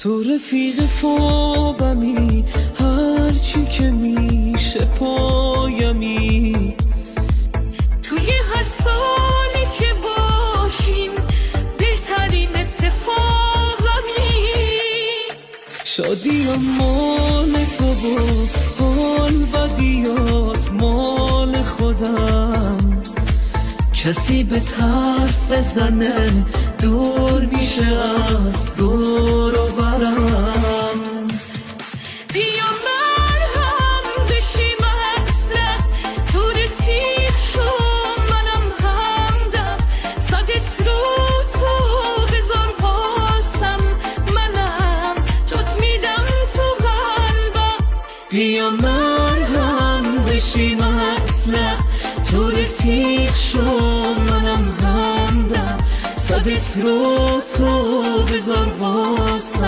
تو رفیق خوابمی، هرچی که میشه پایمی. توی هر سالی که باشیم بهترین اتفاقمی. شادی مال تو و حال بدیات مال خودم. کسی به حرف بزنه دور میشه از دور و برم. بیا مرهم بشیم اصلا، تو رفیق شو منم همدم. صدت رو تو بذار واسم، منم جات میدم تو قلبم. بیا مرهم بشیم اصلا، تو رفیق شو منم همدم. صدت رو تو بذار واسم.